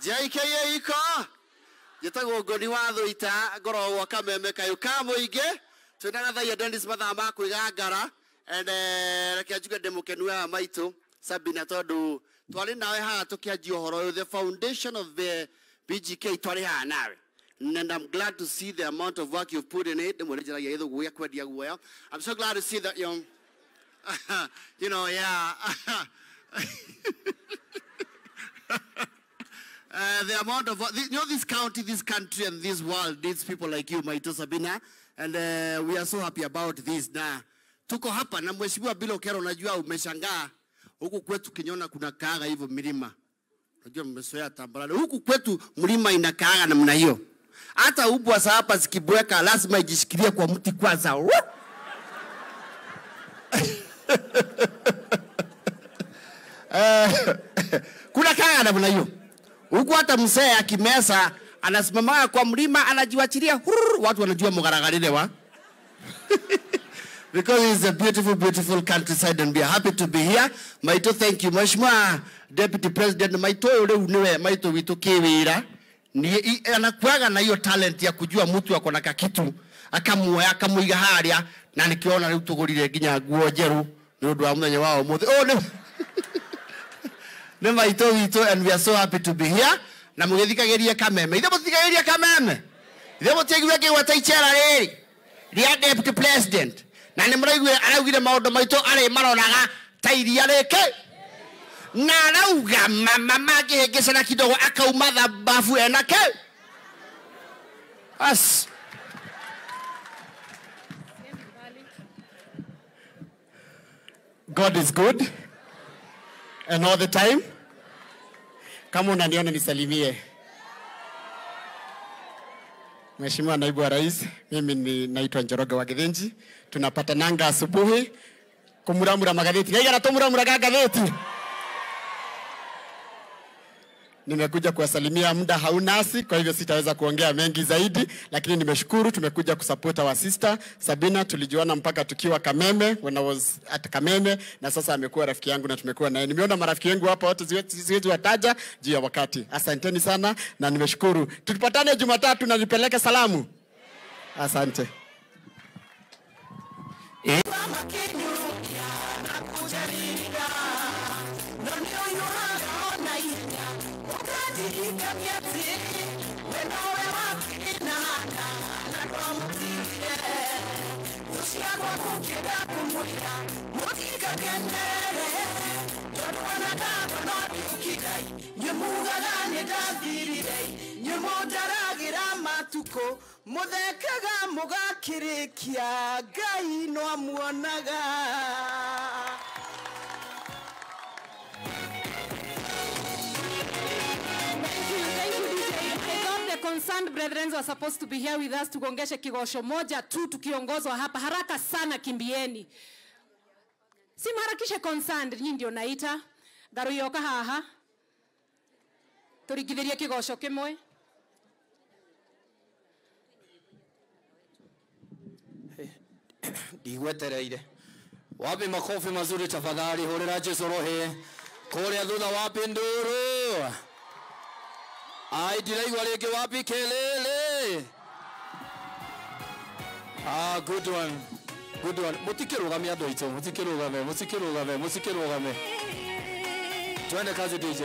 JKA iko. Jetago Ngoni wa Thuita ngoro wa kameme kayo kamuinge. Twina thaia Dennis mathama kwigangara. And reke njuge ndimukenu maitu Sabina tondu twari nawe haha tukianjia horo the foundation of the BGK twari haha nawe. And I'm glad to see the amount of work you've put in it. I'm so glad to see that you know, yeah. The amount of, you know, this county, this country, and this world needs people like you, Maito Sabina. And we are so happy about this. Na tuko hapa na mheshimiwa Bilo Kero, najua umeshangaa huku kwetu Kinyona kuna kaaga hivyo milima. Najua mmesoea tambarare. Huku kwetu mlima inakaaga namna hiyo. Hata ubwa sa hapa zikibweka lazima ijishikilie kwa mti kwanza. Kuna kaaga namna hiyo. Huku hata mzee akimesa anasimama kwa mlima anajiwachilia, watu wanajua mugaragarire wa. Because it's a beautiful, beautiful countryside and we are happy to be here. Maito, thank you. Mheshimiwa Deputy President, Maito ule uniwe, Maito witu kiwira. Ni anakuaga na hiyo talent ya kujua mtu ako na kakitu. Akamuiga haria na nikiona leo tugurire ginya nguo njeru ni undu wa muthenya wao muthi. Oh no. Ne Maito witu, and we are so happy to be here. Na mugithikagiria kameme. Ithe muthikagiria kameme. Ithe mutigwe ki wataichera riri. Ria Deputy President. Na ni muraigwe araugire maundu maito ari maronaga ta iria rike. Na arauga mama magihengecana kidogo akauma thababu enake. As God is good and all the time. Kama unaniona nisalimie. Mheshimiwa Naibu wa Rais, mimi naitwa Njoroge wa Githinji. Tunapata nanga asubuhi kumuramura magazeti. Ngaiga tumuramura gazeti. Nimekuja kuwasalimia, muda haunasi, kwa hivyo sitaweza kuongea mengi zaidi, lakini nimeshukuru. Tumekuja kusupport our sister Sabina. Tulijuana mpaka tukiwa Kameme, when I was at Kameme, na sasa amekuwa rafiki yangu na tumekuwa naye. Nimeona marafiki wangu hapa wote siwezi wataja juu ya wakati. Asanteni sana na nimeshukuru. Tupatane Jumatatu na nipeleke salamu. Asante. Muthekaga mugakirikia Ngai no amuonaga. Concerned brethren were supposed to be here with us tugongeshe kigosho moja tu tukiongozwa hapa haraka sana, kimbieni. Simharakishe concerned, nyinyi ndio naita. Garuyoka haha. Turigithirie kigosho kimwe. Digwetereire. Wapi makofi mazuri tafadhali, horera Jesu rohe. Kore thutha wapi nduru. Ai ndiraigwa ringi wapi kelele. Ah, good one. Good one. Mutikirugame andu aitu, mutikirugame. Twende kazi DJ.